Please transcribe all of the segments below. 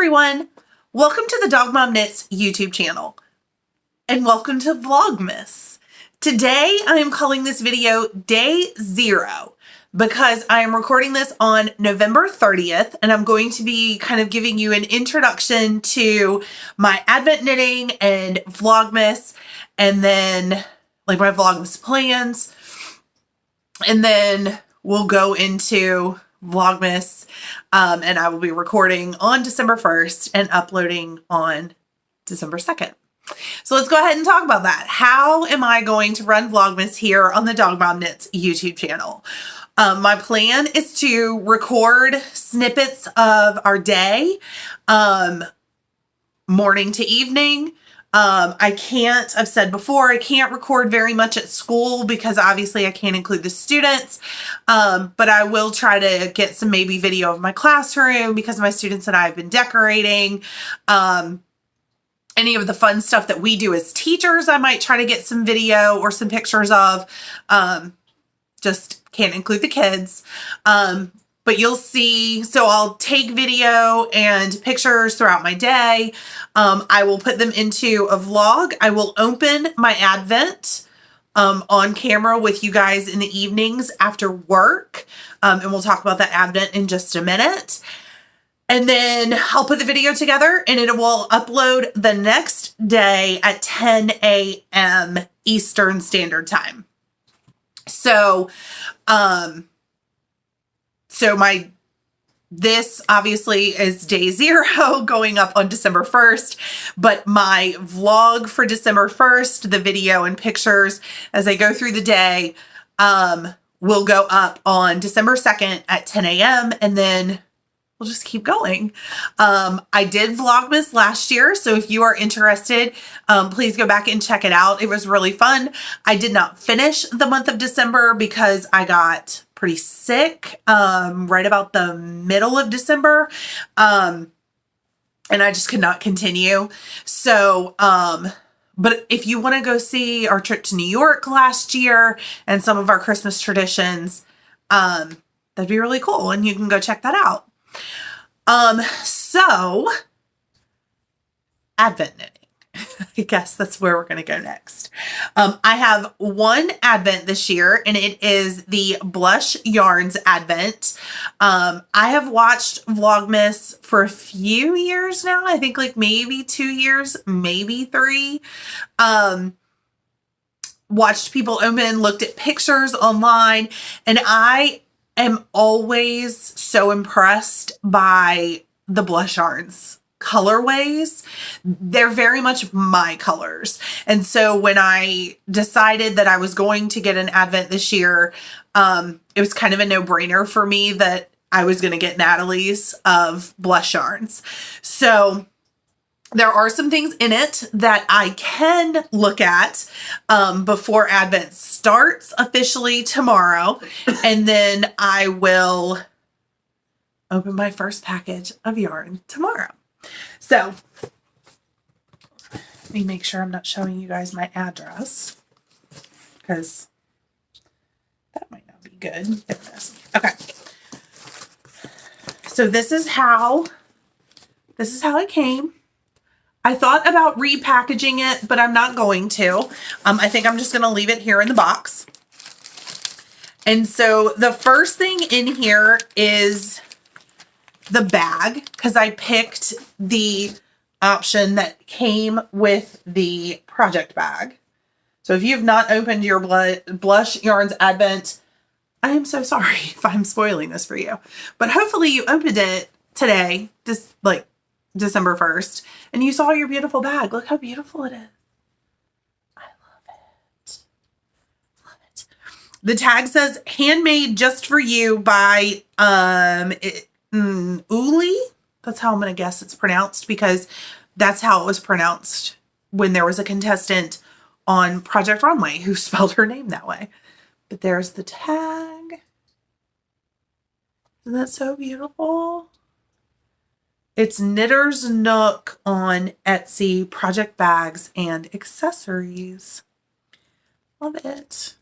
everyone, welcome to the Dog Mom Knits YouTube channel and welcome to Vlogmas. Today I am calling this video Day 0 because I am recording this on November 30th and I'm going to be kind of giving you an introduction to my Advent knitting and Vlogmas, and then like my Vlogmas plans, and then we'll go into Vlogmas, and I will be recording on December 1st and uploading on December 2nd. So let's go ahead and talk about that. How am I going to run Vlogmas here on the Dog Mom Knits YouTube channel? My plan is to record snippets of our day, morning to evening. I've said before, I can't record very much at school because obviously I can't include the students, but I will try to get some maybe video of my classroom because my students and I have been decorating. Any of the fun stuff that we do as teachers, I might try to get some video or some pictures of. Just can't include the kids. But you'll see, so I'll take video and pictures throughout my day. I will put them into a vlog. I will open my Advent on camera with you guys in the evenings after work. And we'll talk about that Advent in just a minute. And then I'll put the video together and it will upload the next day at 10 a.m. Eastern Standard Time. So, this obviously is Day 0 going up on December 1st, but my vlog for December 1st, the video and pictures as I go through the day, will go up on December 2nd at 10 a.m. and then we'll just keep going. I did Vlogmas last year, so if you are interested, please go back and check it out. It was really fun. I did not finish the month of December because I got pretty sick right about the middle of December, and I just could not continue. So, but if you want to go see our trip to New York last year and some of our Christmas traditions, that'd be really cool, and you can go check that out. So Advent knitting. I guess that's where we're going to go next. I have one Advent this year and it is the Blush Yarns Advent. I have watched Vlogmas for a few years now. I think like maybe 2 years, maybe 3. Watched people open, looked at pictures online, and I am always so impressed by the Blush Yarns colorways. They're very much my colors. And so when I decided that I was going to get an Advent this year, it was kind of a no-brainer for me that I was going to get Natalie's of Blush Yarns. So there are some things in it that I can look at before Advent starts officially tomorrow. And then I will open my first package of yarn tomorrow. So let me make sure I'm not showing you guys my address because that might not be good. There it is. Okay. So this is how it came. I thought about repackaging it, but I'm not going to. I think I'm just going to leave it here in the box. And so the first thing in here is the bag, because I picked the option that came with the project bag. So if you have not opened your Blush Yarns Advent, I am so sorry if I'm spoiling this for you. But hopefully you opened it today, just like December 1st, and you saw your beautiful bag. Look how beautiful it is. I love it. Love it. The tag says handmade just for you by Uli. That's how I'm going to guess it's pronounced because that's how it was pronounced when there was a contestant on Project Runway who spelled her name that way. But there's the tag. Isn't that so beautiful? It's Knitter's Nook on Etsy, project bags and accessories. Love it.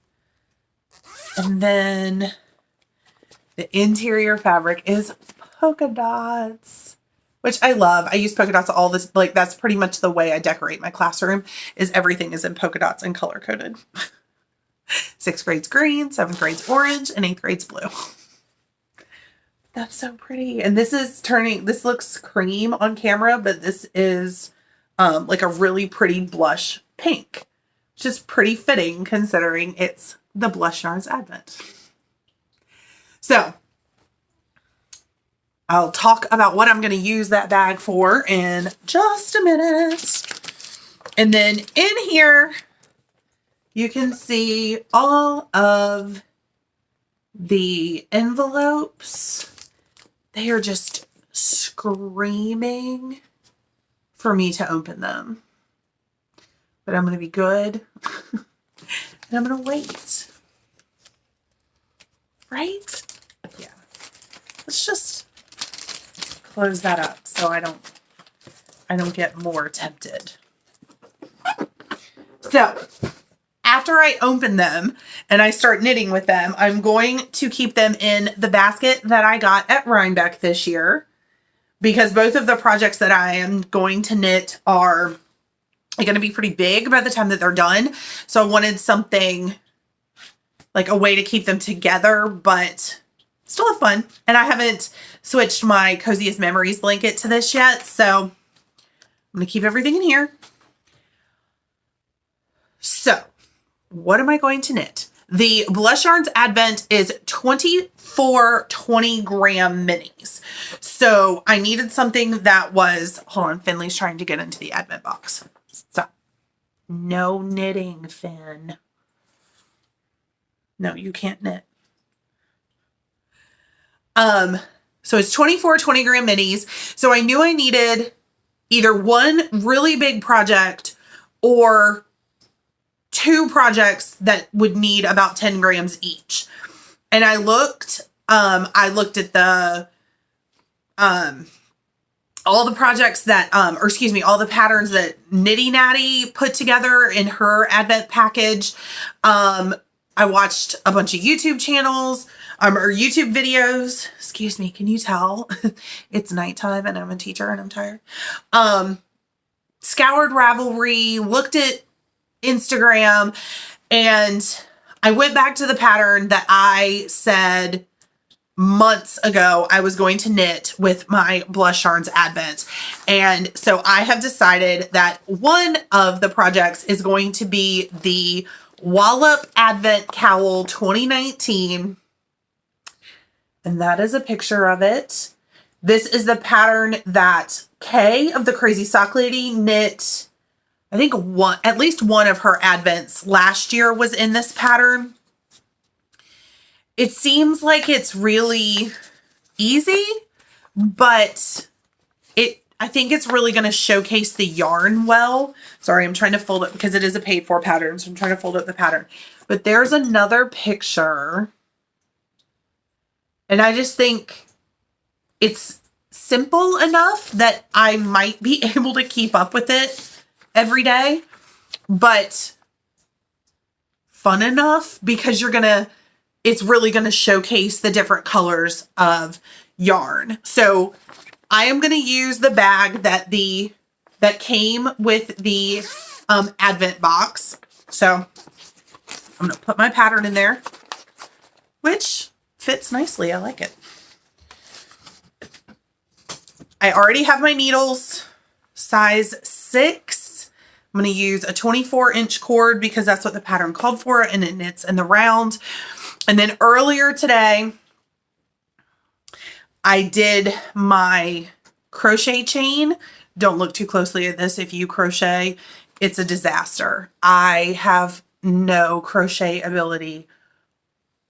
And then the interior fabric is polka dots. which I love. I use polka dots all this, like that's pretty much the way I decorate my classroom, is everything is in polka dots and color coded. 6th grade's green, 7th grade's orange, and 8th grade's blue. That's so pretty. And this is this looks cream on camera, but this is like a really pretty blush pink, which is pretty fitting considering it's the Blush Yarns Advent. So I'll talk about what I'm going to use that bag for in just a minute. And then in here, you can see all of the envelopes. They are just screaming for me to open them. But I'm going to be good. And I'm going to wait. Right? Yeah. Let's just close that up so I don't get more tempted. So after I open them and I start knitting with them, I'm going to keep them in the basket that I got at Rhinebeck this year, because both of the projects that I am going to knit are going to be pretty big by the time that they're done. So I wanted something like a way to keep them together, but still have fun. And I haven't switched my Coziest Memories blanket to this yet. So I'm going to keep everything in here. So what am I going to knit? The Blush Yarns Advent is 24 20-gram minis. So I needed something that was, hold on, Finley's trying to get into the Advent box. Stop. No knitting, Finn. No, you can't knit. So it's 24 20-gram minis. So I knew I needed either one really big project or 2 projects that would need about 10 grams each. And I looked at the, all the projects that, all the patterns that Nitty Natty put together in her Advent package. I watched a bunch of YouTube channels, or YouTube videos. Excuse me, can you tell? It's nighttime and I'm a teacher and I'm tired. Scoured Ravelry, looked at Instagram, and I went back to the pattern that I said months ago I was going to knit with my Blush Yarns Advent. And so I have decided that one of the projects is going to be the Wallop Advent Cowl 2019. And that is a picture of it. This is the pattern that Kay of the Crazy Sock Lady knit. I think at least one of her Advents last year was in this pattern. It seems like it's really easy, but I think it's really going to showcase the yarn well. Sorry, I'm trying to fold it because it is a paid for pattern, so I'm trying to fold up the pattern. But there's another picture, and I just think it's simple enough that I might be able to keep up with it every day, but fun enough because it's really going to showcase the different colors of yarn. So I am going to use the bag that came with the Advent box. So I'm going to put my pattern in there, which fits nicely. I like it. I already have my needles, size 6. I'm going to use a 24-inch cord because that's what the pattern called for, and it knits in the round. And then earlier today, I did my crochet chain. Don't look too closely at this. If you crochet, it's a disaster. I have no crochet ability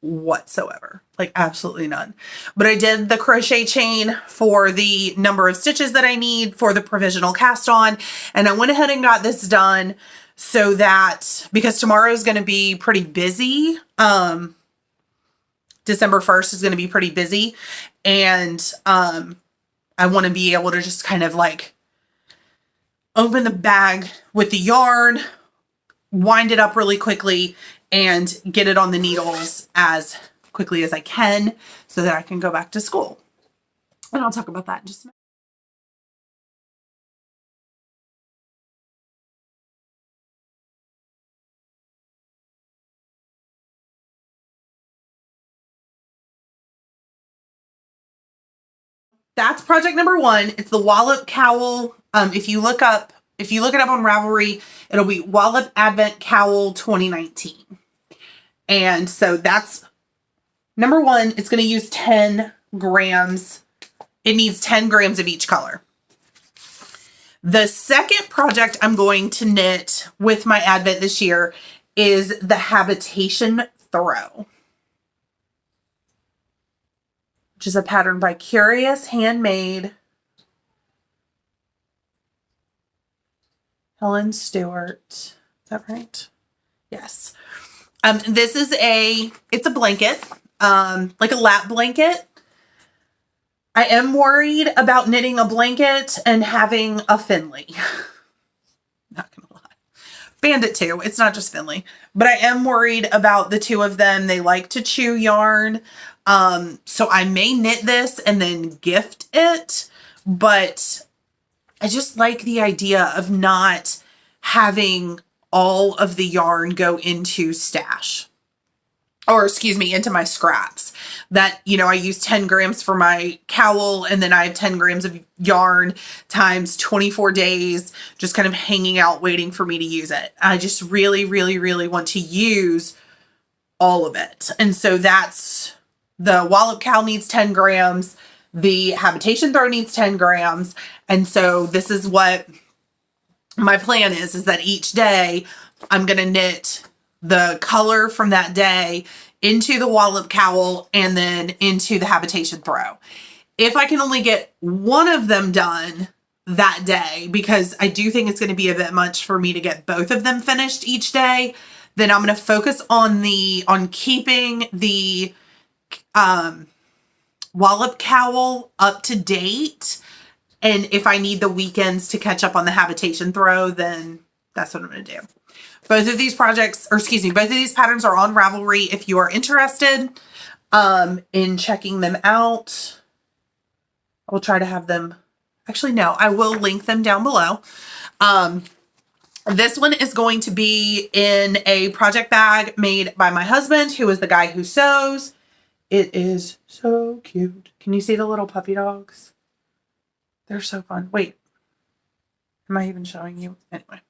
whatsoever, like absolutely none. But I did the crochet chain for the number of stitches that I need for the provisional cast on. And I went ahead and got this done so that, because tomorrow is going to be pretty busy, December 1st is going to be pretty busy. And I want to be able to just kind of like open the bag with the yarn, wind it up really quickly, and get it on the needles as quickly as I can so that I can go back to school. And I'll talk about that in just a minute. that's project number 1. It's the Wallop Cowl. If you look it up on Ravelry, it'll be Wallop Advent Cowl 2019. And so that's number 1. It's going to use 10 grams. It needs 10 grams of each color. The second project I'm going to knit with my Advent this year is the Habitation Throw, which is a pattern by Curious Handmade, Helen Stewart. Is that right? Yes. This is it's a blanket, like a lap blanket. I am worried about knitting a blanket and having a Finley. Not gonna lie. Bandit too. It's not just Finley, but I am worried about the two of them. They like to chew yarn. So I may knit this and then gift it, but I just like the idea of not having all of the yarn go into stash, or excuse me, into my scraps. That, you know, I use 10 grams for my cowl, and then I have 10 grams of yarn times 24 days, just kind of hanging out, waiting for me to use it. I just really, really, really want to use all of it. And so that's the Wallop Cowl needs 10 grams. The Habitation Throw needs 10 grams. And so this is what my plan is that each day I'm going to knit the color from that day into the Wallop Cowl and then into the Habitation Throw. If I can only get one of them done that day, because I do think it's going to be a bit much for me to get both of them finished each day, then I'm going to focus on keeping the Wallop Cowl up to date. And if I need the weekends to catch up on the Habitation Throw, then that's what I'm going to do. Both of these projects, or excuse me, both of these patterns are on Ravelry if you are interested in checking them out. I will try to have them, actually no, I will link them down below. This one is going to be in a project bag made by my husband, who is the guy who sews. It is so cute. Can you see the little puppy dogs? They're so fun. Wait, am I even showing you? Anyway.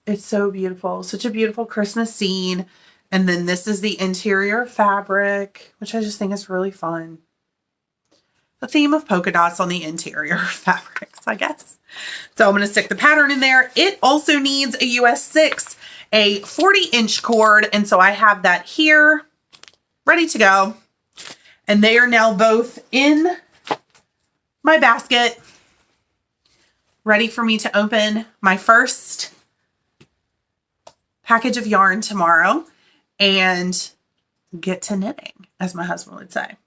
It's so beautiful. Such a beautiful Christmas scene. And then this is the interior fabric, which I just think is really fun. The theme of polka dots on the interior fabrics, I guess. So I'm going to stick the pattern in there. It also needs a US 6, a 40-inch cord. And so I have that here ready to go. And they are now both in my basket, ready for me to open my first package of yarn tomorrow and get to knitting, as my husband would say.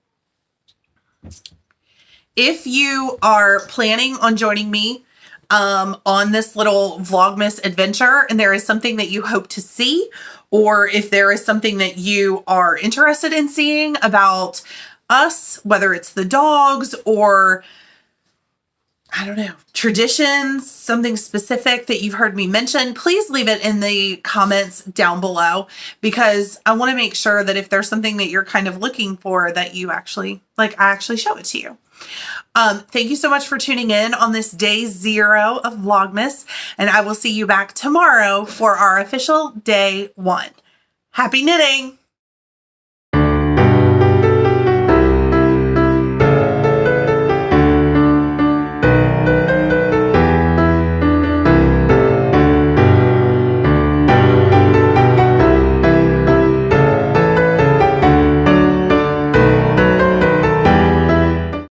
If you are planning on joining me on this little Vlogmas adventure, and there is something that you hope to see, or if there is something that you are interested in seeing about us, whether it's the dogs or I don't know, traditions, something specific that you've heard me mention, please leave it in the comments down below, because I want to make sure that if there's something that you're kind of looking for, that you actually, I actually show it to you. Thank you so much for tuning in on this day 0 of Vlogmas, and I will see you back tomorrow for our official day 1. Happy knitting!